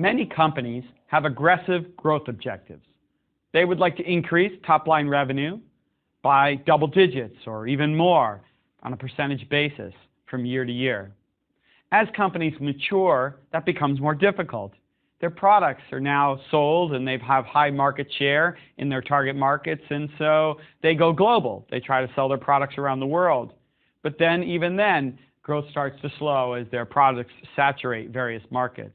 Many companies have aggressive growth objectives. They would like to increase top-line revenue by double digits or even more on a percentage basis from year to year. As companies mature, that becomes more difficult. Their products are now sold and they have high market share in their target markets, and so they go global. They try to sell their products around the world. But then, even then, growth starts to slow as their products saturate various markets.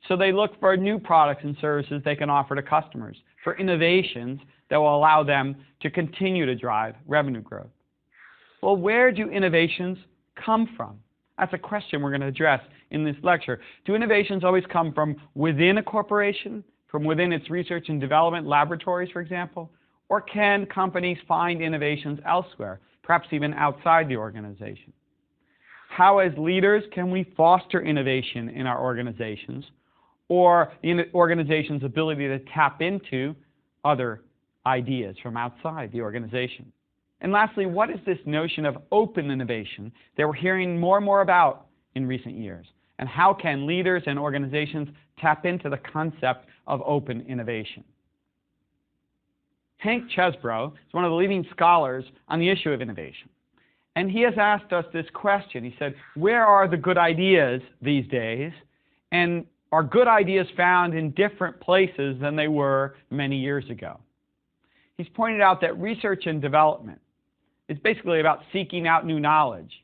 So they look for new products and services they can offer to customers, for innovations that will allow them to continue to drive revenue growth. Well, where do innovations come from? That's a question we're going to address in this lecture. Do innovations always come from within a corporation, from within its research and development laboratories, for example? Or can companies find innovations elsewhere, perhaps even outside the organization? How, as leaders, can we foster innovation in our organizations, or the organization's ability to tap into other ideas from outside the organization? And lastly, what is this notion of open innovation that we're hearing more and more about in recent years? And how can leaders and organizations tap into the concept of open innovation? Hank Chesbrough is one of the leading scholars on the issue of innovation. And he has asked us this question. He said, where are the good ideas these days? And are good ideas found in different places than they were many years ago? He's pointed out that research and development is basically about seeking out new knowledge.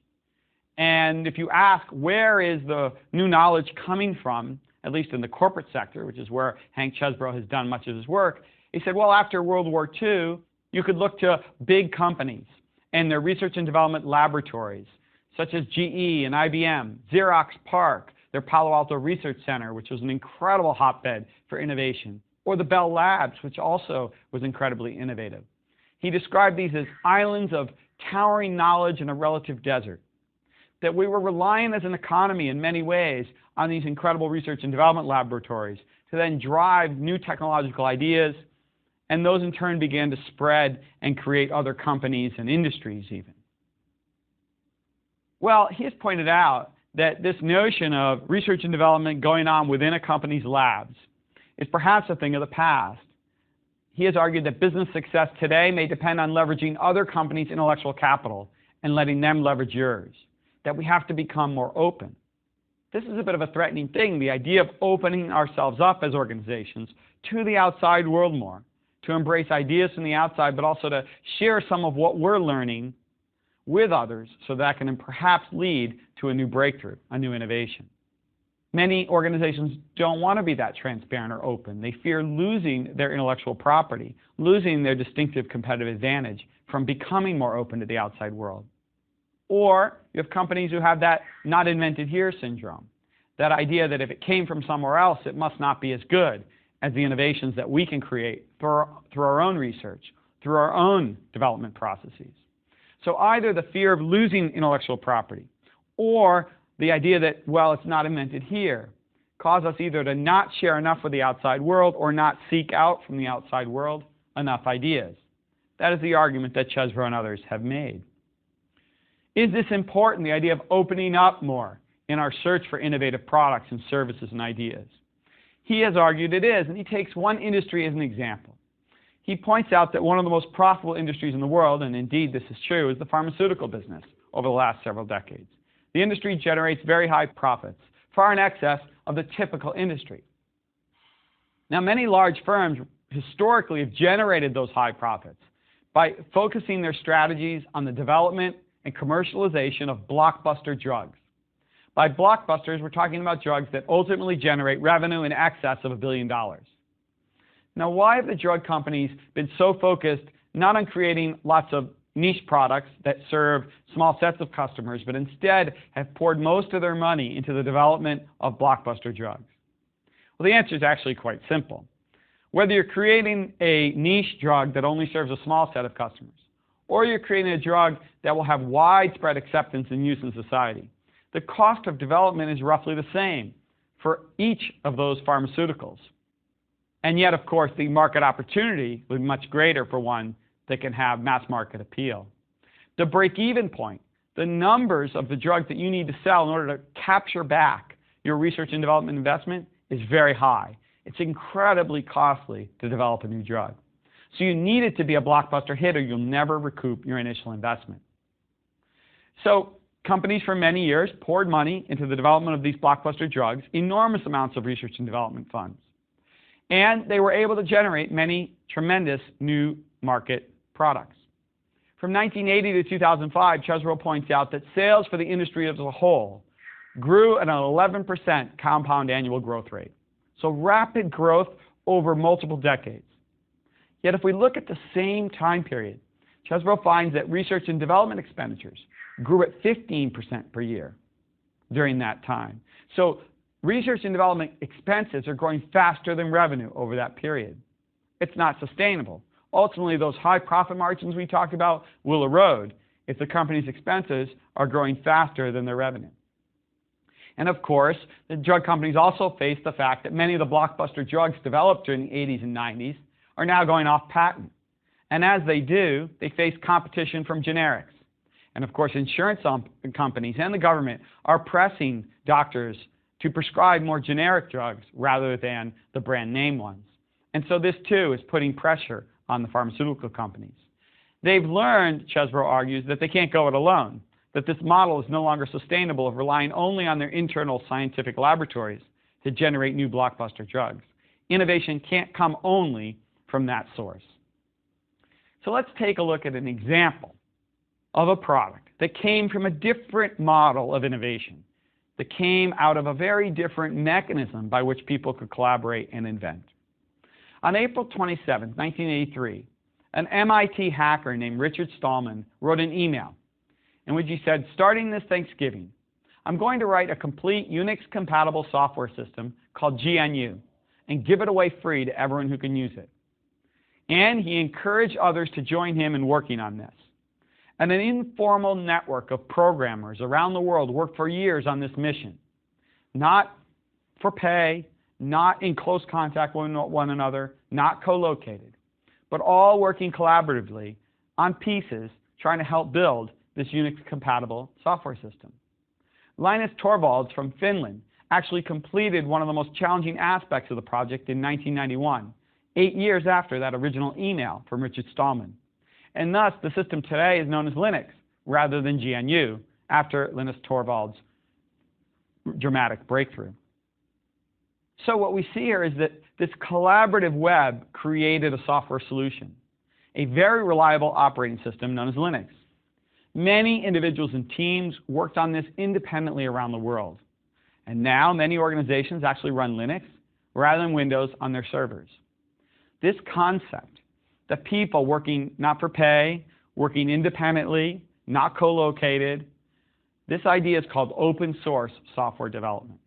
And if you ask, where is the new knowledge coming from, at least in the corporate sector, which is where Hank Chesbrough has done much of his work, he said, well, after World War II, you could look to big companies and their research and development laboratories, such as GE and IBM, Xerox PARC, their Palo Alto Research Center, which was an incredible hotbed for innovation, or the Bell Labs, which also was incredibly innovative. He described these as islands of towering knowledge in a relative desert, that we were relying as an economy in many ways on these incredible research and development laboratories to then drive new technological ideas, and those in turn began to spread and create other companies and industries even. Well, he has pointed out that this notion of research and development going on within a company's labs is perhaps a thing of the past. He has argued that business success today may depend on leveraging other companies' intellectual capital and letting them leverage yours, that we have to become more open. This is a bit of a threatening thing, the idea of opening ourselves up as organizations to the outside world more, to embrace ideas from the outside, but also to share some of what we're learning with others so that can perhaps lead to a new breakthrough, a new innovation. Many organizations don't want to be that transparent or open. They fear losing their intellectual property, losing their distinctive competitive advantage from becoming more open to the outside world. Or you have companies who have that not invented here syndrome, that idea that if it came from somewhere else, it must not be as good as the innovations that we can create through our own research, through our own development processes. So either the fear of losing intellectual property or the idea that, well, it's not invented here, cause us either to not share enough with the outside world or not seek out from the outside world enough ideas. That is the argument that Chesbrough and others have made. Is this important, the idea of opening up more in our search for innovative products and services and ideas? He has argued it is, and he takes one industry as an example. He points out that one of the most profitable industries in the world, and indeed this is true, is the pharmaceutical business over the last several decades. The industry generates very high profits, far in excess of the typical industry. Now, many large firms historically have generated those high profits by focusing their strategies on the development and commercialization of blockbuster drugs. By blockbusters, we're talking about drugs that ultimately generate revenue in excess of $1 billion. Now, why have the drug companies been so focused not on creating lots of niche products that serve small sets of customers, but instead have poured most of their money into the development of blockbuster drugs? Well, the answer is actually quite simple. Whether you're creating a niche drug that only serves a small set of customers, or you're creating a drug that will have widespread acceptance and use in society, the cost of development is roughly the same for each of those pharmaceuticals. And yet, of course, the market opportunity would be much greater for one that can have mass market appeal. The break-even point, the numbers of the drugs that you need to sell in order to capture back your research and development investment, is very high. It's incredibly costly to develop a new drug. So you need it to be a blockbuster hit or you'll never recoup your initial investment. So companies for many years poured money into the development of these blockbuster drugs, enormous amounts of research and development funds. And they were able to generate many tremendous new market products. From 1980 to 2005, Chesrow points out that sales for the industry as a whole grew at an 11% compound annual growth rate. So rapid growth over multiple decades. Yet if we look at the same time period, Chesrow finds that research and development expenditures grew at 15% per year during that time. So research and development expenses are growing faster than revenue over that period. It's not sustainable. Ultimately, those high profit margins we talked about will erode if the company's expenses are growing faster than their revenue. And of course, the drug companies also face the fact that many of the blockbuster drugs developed during the 80s and 90s are now going off patent. And as they do, they face competition from generics. And of course, insurance companies and the government are pressing doctors to prescribe more generic drugs rather than the brand name ones. And so this too is putting pressure on the pharmaceutical companies. They've learned, Chesrow argues, that they can't go it alone, that this model is no longer sustainable of relying only on their internal scientific laboratories to generate new blockbuster drugs. Innovation can't come only from that source. So let's take a look at an example of a product that came from a different model of innovation, that came out of a very different mechanism by which people could collaborate and invent. On April 27, 1983, an MIT hacker named Richard Stallman wrote an email in which he said, starting this Thanksgiving, I'm going to write a complete Unix-compatible software system called GNU and give it away free to everyone who can use it. And he encouraged others to join him in working on this. And an informal network of programmers around the world worked for years on this mission, not for pay, not in close contact with one another, not co-located, but all working collaboratively on pieces trying to help build this Unix-compatible software system. Linus Torvalds from Finland actually completed one of the most challenging aspects of the project in 1991, 8 years after that original email from Richard Stallman. And thus, the system today is known as Linux rather than GNU after Linus Torvalds' dramatic breakthrough. So what we see here is that this collaborative web created a software solution, a very reliable operating system known as Linux. Many individuals and teams worked on this independently around the world. And now many organizations actually run Linux rather than Windows on their servers. This concept that people working not for pay, working independently, not co-located, this idea is called open source software development.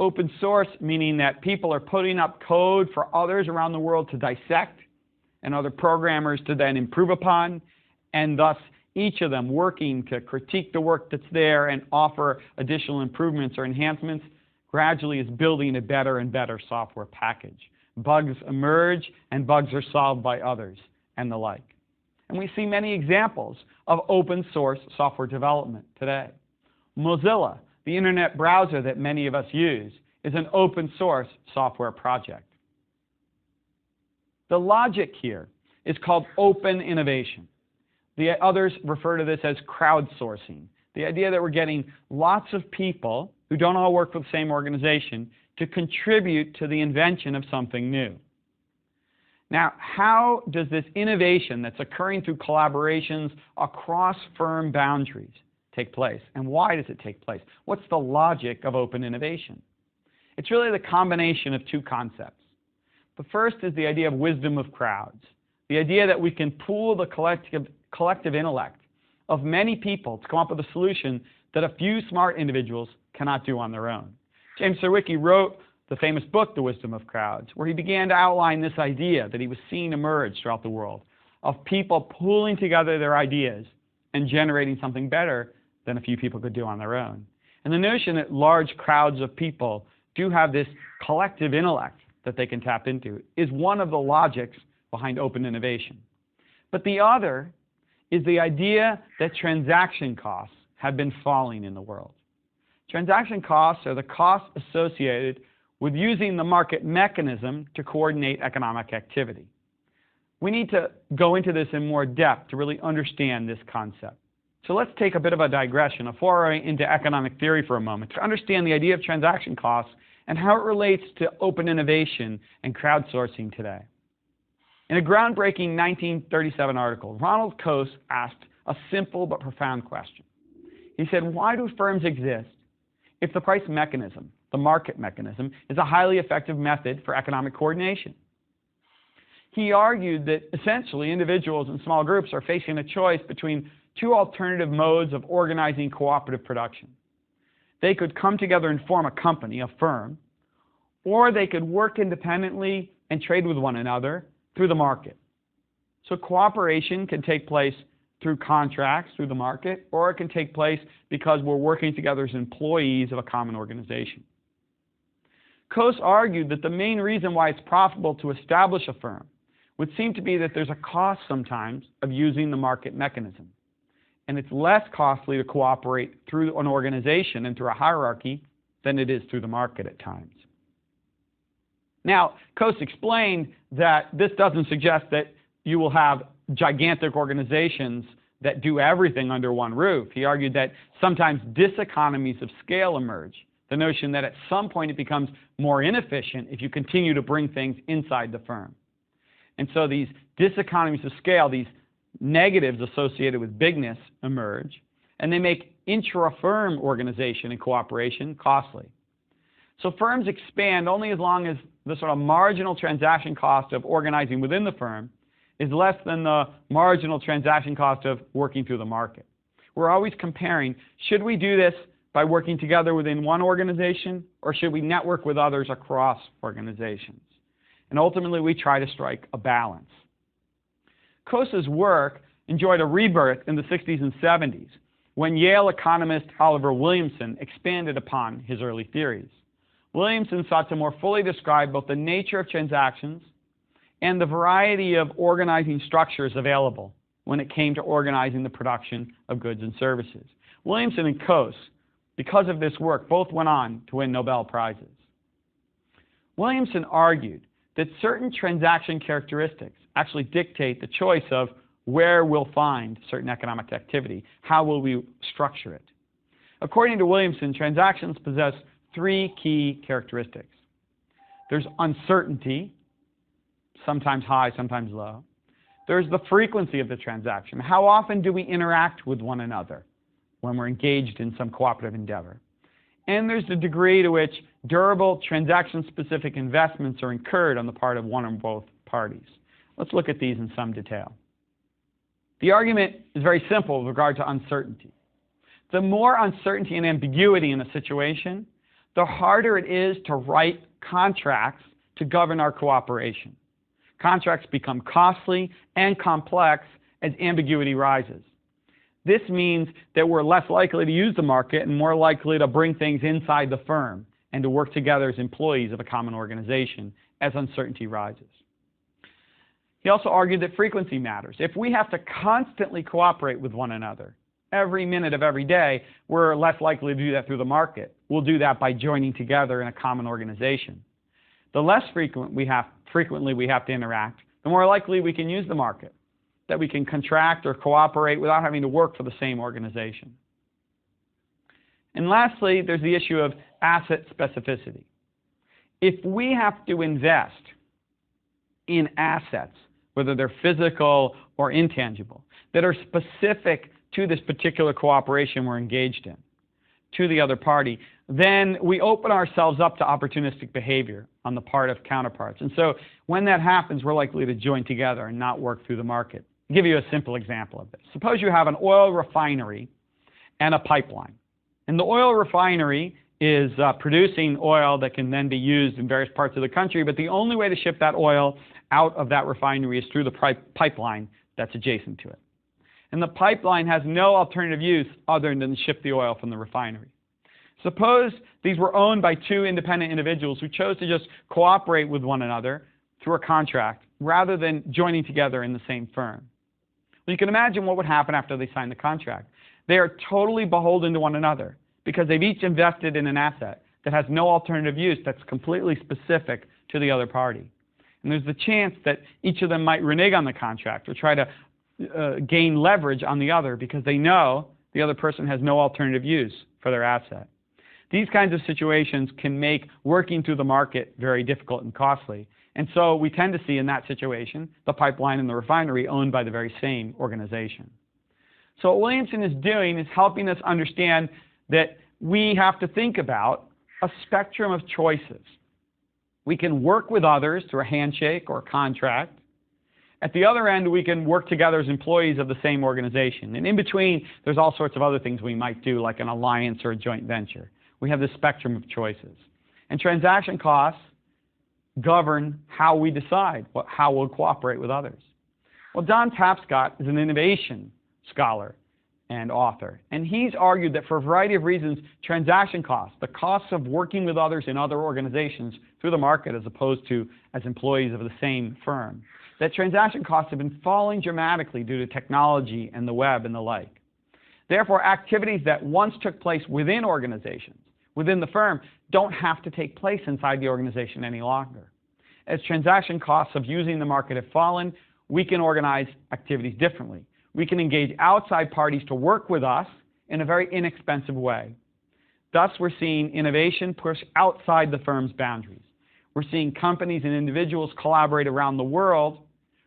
Open source meaning that people are putting up code for others around the world to dissect and other programmers to then improve upon, and thus each of them working to critique the work that's there and offer additional improvements or enhancements, gradually is building a better and better software package. Bugs emerge and bugs are solved by others and the like. And we see many examples of open source software development today. Mozilla, the internet browser that many of us use, is an open source software project. The logic here is called open innovation. The others refer to this as crowdsourcing, the idea that we're getting lots of people who don't all work for the same organization to contribute to the invention of something new. Now, how does this innovation that's occurring through collaborations across firm boundaries take place? And why does it take place? What's the logic of open innovation? It's really the combination of two concepts. The first is the idea of wisdom of crowds, the idea that we can pool the collective intellect of many people to come up with a solution that a few smart individuals cannot do on their own. James Surowiecki wrote the famous book, The Wisdom of Crowds, where he began to outline this idea that he was seeing emerge throughout the world of people pooling together their ideas and generating something better than a few people could do on their own. And the notion that large crowds of people do have this collective intellect that they can tap into is one of the logics behind open innovation. But the other is the idea that transaction costs have been falling in the world. Transaction costs are the costs associated with using the market mechanism to coordinate economic activity. We need to go into this in more depth to really understand this concept. So let's take a bit of a digression, a foray into economic theory for a moment, to understand the idea of transaction costs and how it relates to open innovation and crowdsourcing today. In a groundbreaking 1937 article, Ronald Coase asked a simple but profound question. He said, why do firms exist if the price mechanism, the market mechanism, is a highly effective method for economic coordination? He argued that essentially individuals and small groups are facing a choice between two alternative modes of organizing cooperative production. They could come together and form a company, a firm, or they could work independently and trade with one another through the market. So cooperation can take place through contracts, through the market, or it can take place because we're working together as employees of a common organization. Coase argued that the main reason why it's profitable to establish a firm would seem to be that there's a cost sometimes of using the market mechanism. And it's less costly to cooperate through an organization and through a hierarchy than it is through the market at times. Now, Coase explained that this doesn't suggest that you will have gigantic organizations that do everything under one roof. He argued that sometimes diseconomies of scale emerge, the notion that at some point it becomes more inefficient if you continue to bring things inside the firm. And so these diseconomies of scale, these negatives associated with bigness emerge, and they make intra-firm organization and cooperation costly. So firms expand only as long as the sort of marginal transaction cost of organizing within the firm is less than the marginal transaction cost of working through the market. We're always comparing, should we do this by working together within one organization, or should we network with others across organizations? And ultimately, we try to strike a balance. Coase's work enjoyed a rebirth in the 60s and 70s when Yale economist Oliver Williamson expanded upon his early theories. Williamson sought to more fully describe both the nature of transactions and the variety of organizing structures available when it came to organizing the production of goods and services. Williamson and Coase, because of this work, both went on to win Nobel Prizes. Williamson argued that certain transaction characteristics actually dictate the choice of where we'll find certain economic activity. How will we structure it? According to Williamson, transactions possess three key characteristics. There's uncertainty, sometimes high, sometimes low. There's the frequency of the transaction. How often do we interact with one another when we're engaged in some cooperative endeavor? And there's the degree to which durable transaction-specific investments are incurred on the part of one or both parties. Let's look at these in some detail. The argument is very simple with regard to uncertainty. The more uncertainty and ambiguity in a situation, the harder it is to write contracts to govern our cooperation. Contracts become costly and complex as ambiguity rises. This means that we're less likely to use the market and more likely to bring things inside the firm and to work together as employees of a common organization as uncertainty rises. He also argued that frequency matters. If we have to constantly cooperate with one another every minute of every day, we're less likely to do that through the market. We'll do that by joining together in a common organization. The less frequently we have to interact, the more likely we can use the market, that we can contract or cooperate without having to work for the same organization. And lastly, there's the issue of asset specificity. If we have to invest in assets, whether they're physical or intangible, that are specific to this particular cooperation we're engaged in, to the other party, then we open ourselves up to opportunistic behavior on the part of counterparts. And so when that happens, we're likely to join together and not work through the market. I'll give you a simple example of this. Suppose you have an oil refinery and a pipeline. And the oil refinery is producing oil that can then be used in various parts of the country, but the only way to ship that oil out of that refinery is through the pipeline that's adjacent to it. And the pipeline has no alternative use other than to ship the oil from the refinery. Suppose these were owned by two independent individuals who chose to just cooperate with one another through a contract rather than joining together in the same firm. Well, you can imagine what would happen after they signed the contract. They are totally beholden to one another because they've each invested in an asset that has no alternative use that's completely specific to the other party. And there's the chance that each of them might renege on the contract or try to gain leverage on the other because they know the other person has no alternative use for their asset. These kinds of situations can make working through the market very difficult and costly. And so we tend to see in that situation the pipeline and the refinery owned by the very same organization. So what Williamson is doing is helping us understand that we have to think about a spectrum of choices. We can work with others through a handshake or a contract. At the other end, we can work together as employees of the same organization. And in between, there's all sorts of other things we might do, like an alliance or a joint venture. We have this spectrum of choices. And transaction costs govern how we decide how we'll cooperate with others. Well, Don Tapscott is an innovation scholar and author. And he's argued that for a variety of reasons, transaction costs, the costs of working with others in other organizations through the market as opposed to as employees of the same firm, that transaction costs have been falling dramatically due to technology and the web and the like. Therefore, activities that once took place within organizations, within the firm, don't have to take place inside the organization any longer. As transaction costs of using the market have fallen, we can organize activities differently. We can engage outside parties to work with us in a very inexpensive way. Thus, we're seeing innovation push outside the firm's boundaries. We're seeing companies and individuals collaborate around the world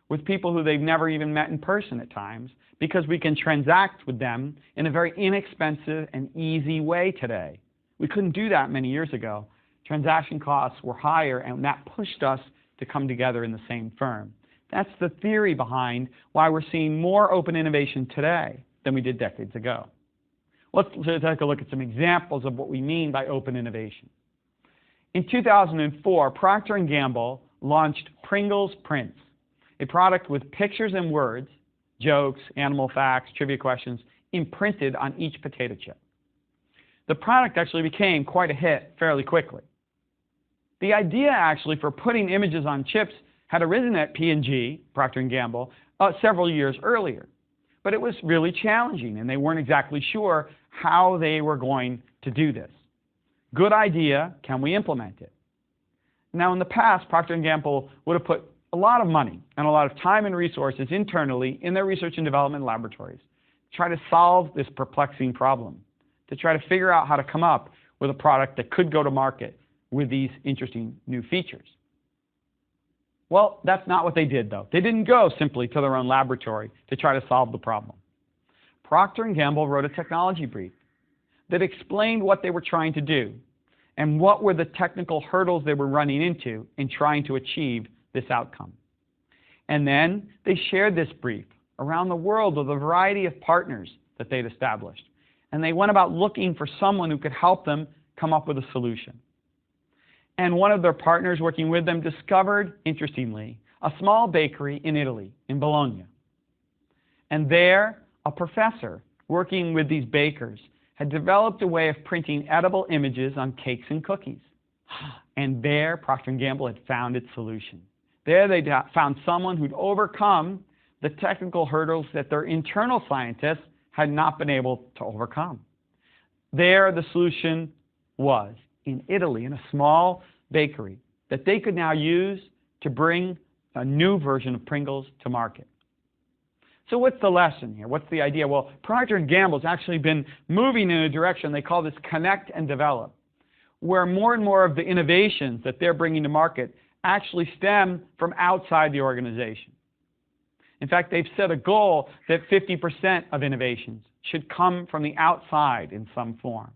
with people who they've never even met in person at times, because we can transact with them in a very inexpensive and easy way today. We couldn't do that many years ago. Transaction costs were higher, and that pushed us to come together in the same firm. That's the theory behind why we're seeing more open innovation today than we did decades ago. Let's take a look at some examples of what we mean by open innovation. In 2004, Procter & Gamble launched Pringles Prints, a product with pictures and words, jokes, animal facts, trivia questions, imprinted on each potato chip. The product actually became quite a hit fairly quickly. The idea actually for putting images on chips had arisen at P&G, Procter & Gamble, several years earlier. But it was really challenging, and they weren't exactly sure how they were going to do this. Good idea, can we implement it? Now, in the past, Procter & Gamble would have put a lot of money and a lot of time and resources internally in their research and development laboratories to try to solve this perplexing problem, to try to figure out how to come up with a product that could go to market with these interesting new features. Well, that's not what they did, though. They didn't go simply to their own laboratory to try to solve the problem. Procter & Gamble wrote a technology brief that explained what they were trying to do and what were the technical hurdles they were running into in trying to achieve this outcome. And then they shared this brief around the world with a variety of partners that they'd established. And they went about looking for someone who could help them come up with a solution. And one of their partners working with them discovered, interestingly, a small bakery in Italy, in Bologna. And there, a professor working with these bakers had developed a way of printing edible images on cakes and cookies. And there, Procter & Gamble had found its solution. There they found someone who'd overcome the technical hurdles that their internal scientists had not been able to overcome. There, the solution was in Italy, in a small bakery, that they could now use to bring a new version of Pringles to market. So what's the lesson here? What's the idea? Well, Procter & Gamble's actually been moving in a direction they call this connect and develop, where more and more of the innovations that they're bringing to market actually stem from outside the organization. In fact, they've set a goal that 50% of innovations should come from the outside in some form.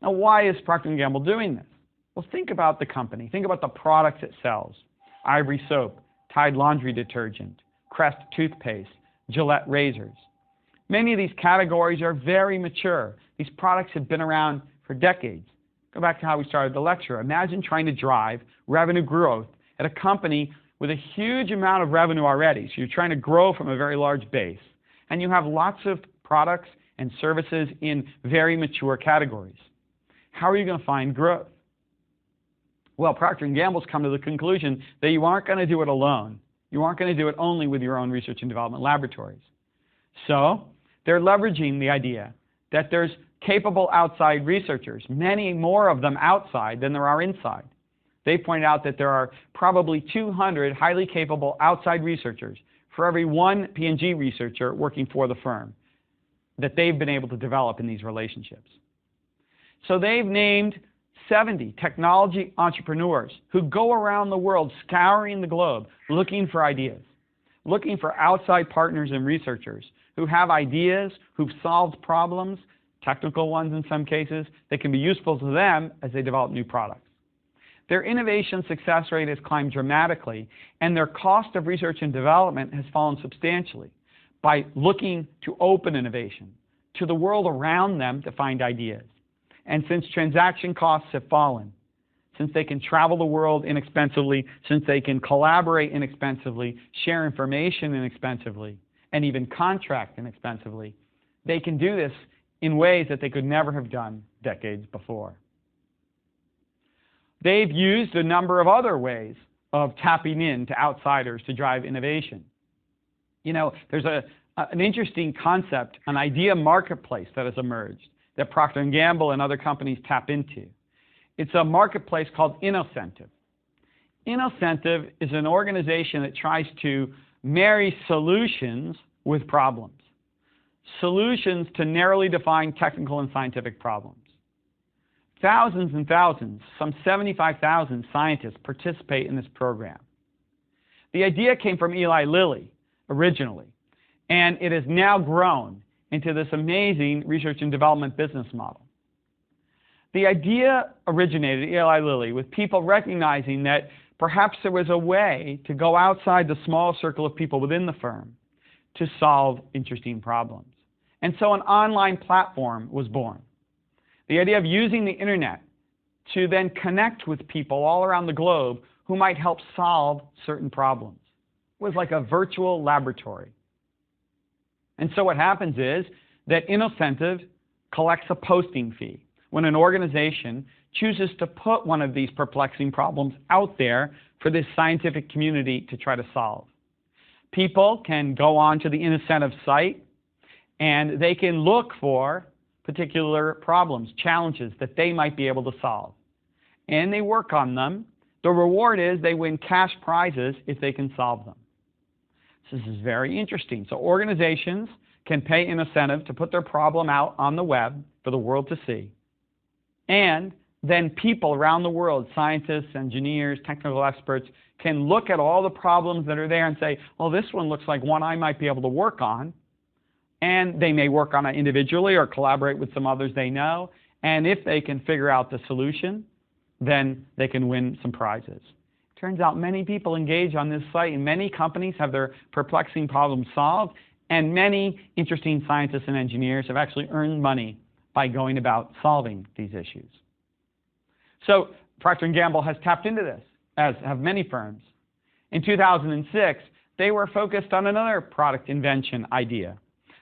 Now, why is Procter & Gamble doing this? Well, think about the company. Think about the products it sells. Ivory soap, Tide laundry detergent, Crest toothpaste, Gillette razors. Many of these categories are very mature. These products have been around for decades. Go back to how we started the lecture. Imagine trying to drive revenue growth at a company with a huge amount of revenue already. So you're trying to grow from a very large base. And you have lots of products and services in very mature categories. How are you going to find growth? Well, Procter & Gamble's come to the conclusion that you aren't going to do it alone. You aren't going to do it only with your own research and development laboratories. So they're leveraging the idea that there's capable outside researchers, many more of them outside than there are inside. They point out that there are probably 200 highly capable outside researchers for every one P&G researcher working for the firm that they've been able to develop in these relationships. So they've named 70 technology entrepreneurs who go around the world scouring the globe looking for ideas, looking for outside partners and researchers who have ideas, who've solved problems, technical ones in some cases, that can be useful to them as they develop new products. Their innovation success rate has climbed dramatically, and their cost of research and development has fallen substantially by looking to open innovation to the world around them to find ideas. And since transaction costs have fallen, since they can travel the world inexpensively, since they can collaborate inexpensively, share information inexpensively, and even contract inexpensively, they can do this in ways that they could never have done decades before. They've used a number of other ways of tapping into outsiders to drive innovation. You know, there's an interesting concept, an idea marketplace that has emerged that Procter & Gamble and other companies tap into. It's a marketplace called Innocentive. Innocentive is an organization that tries to marry solutions with problems. Solutions to narrowly defined technical and scientific problems. Thousands and thousands, some 75,000 scientists participate in this program. The idea came from Eli Lilly originally, and it has now grown into this amazing research and development business model. The idea originated at Eli Lilly with people recognizing that perhaps there was a way to go outside the small circle of people within the firm to solve interesting problems. And so an online platform was born. The idea of using the internet to then connect with people all around the globe who might help solve certain problems. It was like a virtual laboratory. And so what happens is that Innocentive collects a posting fee when an organization chooses to put one of these perplexing problems out there for this scientific community to try to solve. People can go on to the Innocentive site and they can look for particular problems, challenges that they might be able to solve. And they work on them. The reward is they win cash prizes if they can solve them. This is very interesting. So organizations can pay Innocentive to put their problem out on the web for the world to see. And then people around the world, scientists, engineers, technical experts, can look at all the problems that are there and say, well, this one looks like one I might be able to work on. And they may work on it individually or collaborate with some others they know. And if they can figure out the solution, then they can win some prizes. Turns out many people engage on this site, and many companies have their perplexing problems solved, and many interesting scientists and engineers have actually earned money by going about solving these issues. So Procter & Gamble has tapped into this, as have many firms. In 2006, they were focused on another product invention idea.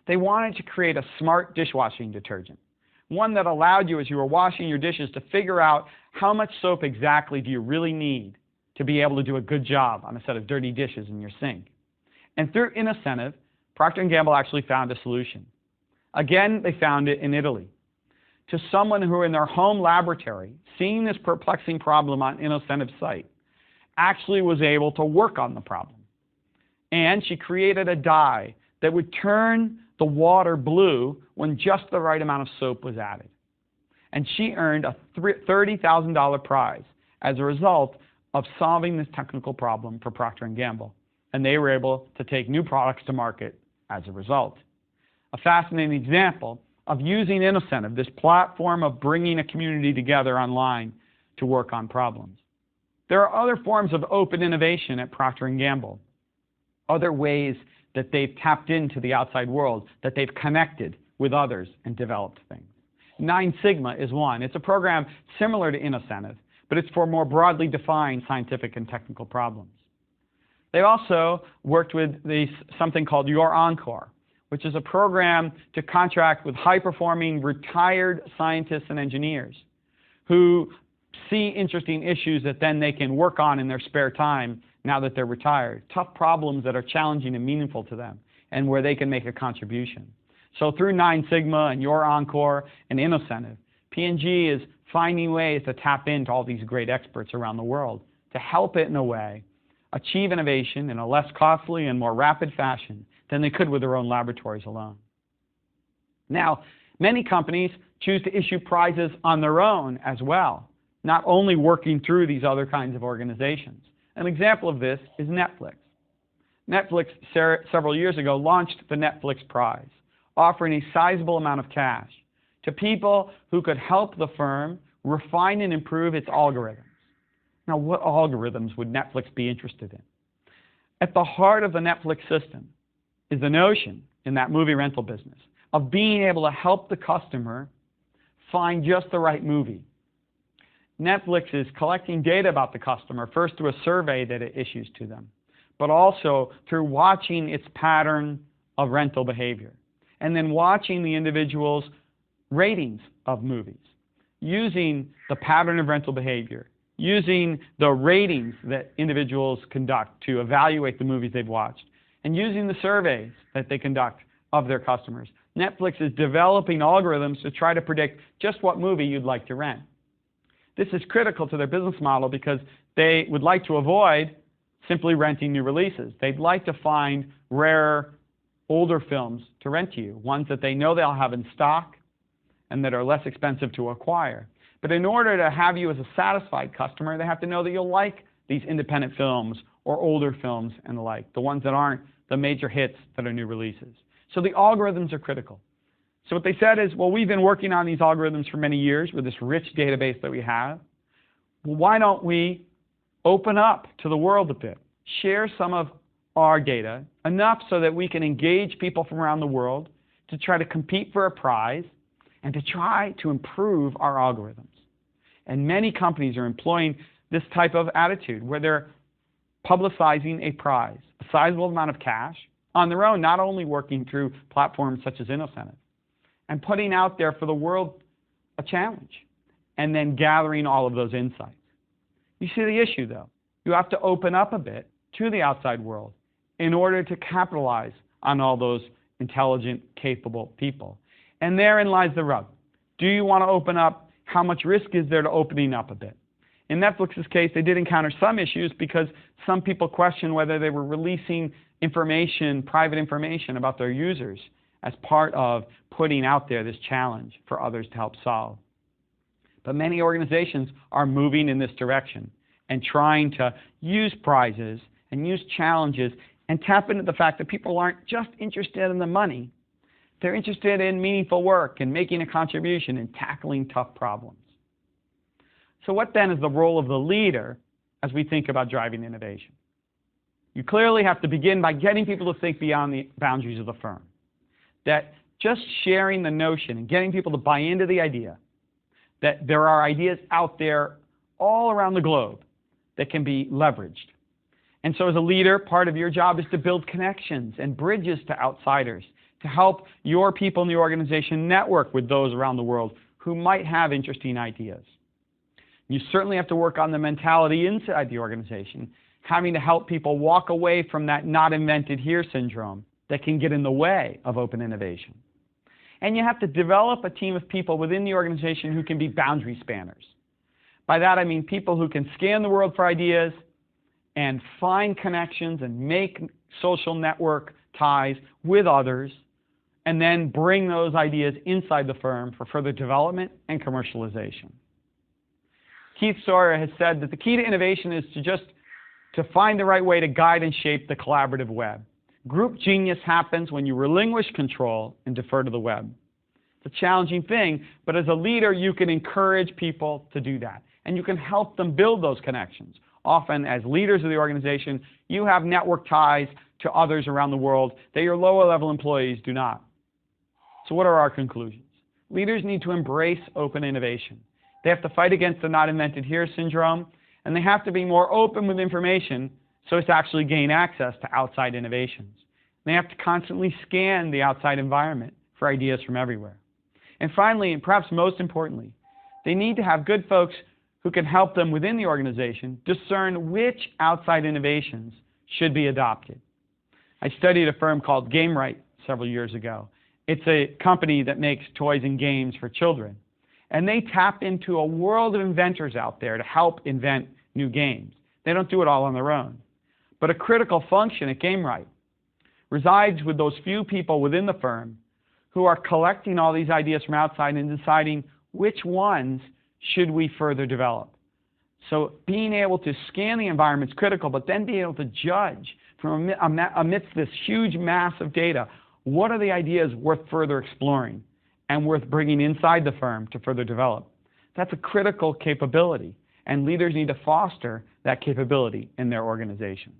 They wanted to create a smart dishwashing detergent, one that allowed you, as you were washing your dishes, to figure out how much soap exactly do you really need to be able to do a good job on a set of dirty dishes in your sink. And through Innocentive, Procter & Gamble actually found a solution. Again, they found it in Italy. To someone who in their home laboratory, seeing this perplexing problem on Innocentive's site, actually was able to work on the problem. And she created a dye that would turn the water blue when just the right amount of soap was added. And she earned a $30,000 prize as a result of solving this technical problem for Procter & Gamble. And they were able to take new products to market as a result. A fascinating example of using Innocentive, this platform of bringing a community together online to work on problems. There are other forms of open innovation at Procter & Gamble, other ways that they've tapped into the outside world, that they've connected with others and developed things. Nine Sigma is one. It's a program similar to Innocentive, but it's for more broadly defined scientific and technical problems. They've also worked with something called Your Encore, which is a program to contract with high-performing retired scientists and engineers who see interesting issues that then they can work on in their spare time now that they're retired, tough problems that are challenging and meaningful to them, and where they can make a contribution. So through Nine Sigma and Your Encore and InnoCentive, P&G is finding ways to tap into all these great experts around the world to help it, in a way, achieve innovation in a less costly and more rapid fashion than they could with their own laboratories alone. Now, many companies choose to issue prizes on their own as well, not only working through these other kinds of organizations. An example of this is Netflix. Netflix, several years ago, launched the Netflix Prize, offering a sizable amount of cash to people who could help the firm refine and improve its algorithms. Now, what algorithms would Netflix be interested in? At the heart of the Netflix system is the notion, in that movie rental business, of being able to help the customer find just the right movie. Netflix is collecting data about the customer, first through a survey that it issues to them, but also through watching its pattern of rental behavior, and then watching the individual's ratings of movies, using the pattern of rental behavior, using the ratings that individuals conduct to evaluate the movies they've watched, and using the surveys that they conduct of their customers. Netflix is developing algorithms to try to predict just what movie you'd like to rent. This is critical to their business model because they would like to avoid simply renting new releases. They'd like to find rare, older films to rent to you, ones that they know they'll have in stock and that are less expensive to acquire. But in order to have you as a satisfied customer, they have to know that you'll like these independent films or older films and the like, the ones that aren't the major hits that are new releases. So the algorithms are critical. So what they said is, well, we've been working on these algorithms for many years with this rich database that we have. Well, why don't we open up to the world a bit, share some of our data, enough so that we can engage people from around the world to try to compete for a prize and to try to improve our algorithms. And many companies are employing this type of attitude where they're publicizing a prize, a sizable amount of cash, on their own, not only working through platforms such as InnoCentive, and putting out there for the world a challenge, and then gathering all of those insights. You see the issue, though. You have to open up a bit to the outside world in order to capitalize on all those intelligent, capable people. And therein lies the rub. Do you want to open up? How much risk is there to opening up a bit? In Netflix's case, they did encounter some issues because some people questioned whether they were releasing information, private information about their users as part of putting out there this challenge for others to help solve. But many organizations are moving in this direction and trying to use prizes and use challenges and tap into the fact that people aren't just interested in the money. They're interested in meaningful work and making a contribution and tackling tough problems. So what then is the role of the leader as we think about driving innovation? You clearly have to begin by getting people to think beyond the boundaries of the firm. That just sharing the notion and getting people to buy into the idea that there are ideas out there all around the globe that can be leveraged. And so as a leader, part of your job is to build connections and bridges to outsiders, to help your people in the organization network with those around the world who might have interesting ideas. You certainly have to work on the mentality inside the organization, having to help people walk away from that not invented here syndrome that can get in the way of open innovation. And you have to develop a team of people within the organization who can be boundary spanners. By that I mean people who can scan the world for ideas and find connections and make social network ties with others, and then bring those ideas inside the firm for further development and commercialization. Keith Sawyer has said that the key to innovation is to find the right way to guide and shape the collaborative web. Group genius happens when you relinquish control and defer to the web. It's a challenging thing, but as a leader, you can encourage people to do that. And you can help them build those connections. Often, as leaders of the organization, you have network ties to others around the world that your lower-level employees do not. So what are our conclusions? Leaders need to embrace open innovation. They have to fight against the not invented here syndrome, and they have to be more open with information so as to actually gain access to outside innovations. They have to constantly scan the outside environment for ideas from everywhere. And finally, and perhaps most importantly, they need to have good folks who can help them within the organization discern which outside innovations should be adopted. I studied a firm called GameRight several years ago, It's a company that makes toys and games for children. And they tap into a world of inventors out there to help invent new games. They don't do it all on their own. But a critical function at Gamewright resides with those few people within the firm who are collecting all these ideas from outside and deciding which ones should we further develop. So being able to scan the environment is critical, but then being able to judge from amidst this huge mass of data, what are the ideas worth further exploring and worth bringing inside the firm to further develop? That's a critical capability, and leaders need to foster that capability in their organizations.